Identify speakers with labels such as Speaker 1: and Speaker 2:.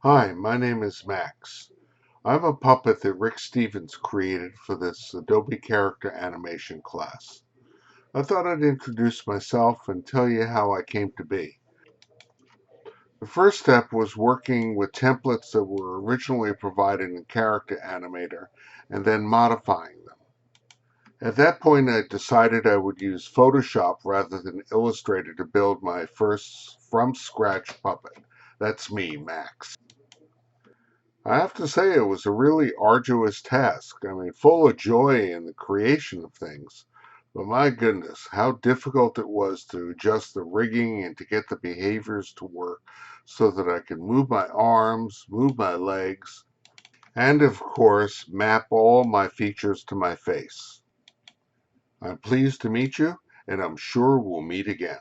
Speaker 1: Hi, my name is Max. I'm a puppet that Rick Stevens created for this Adobe Character Animation class. I thought I'd introduce myself and tell you how I came to be. The first step was working with templates that were originally provided in Character Animator and then modifying them. At that point, I decided I would use Photoshop rather than Illustrator to build my first from scratch puppet. That's me, Max. I have to say it was a really arduous task. I mean, full of joy in the creation of things. But my goodness, how difficult it was to adjust the rigging and to get the behaviors to work so that I could move my arms, move my legs, and of course, map all my features to my face. I'm pleased to meet you, and I'm sure we'll meet again.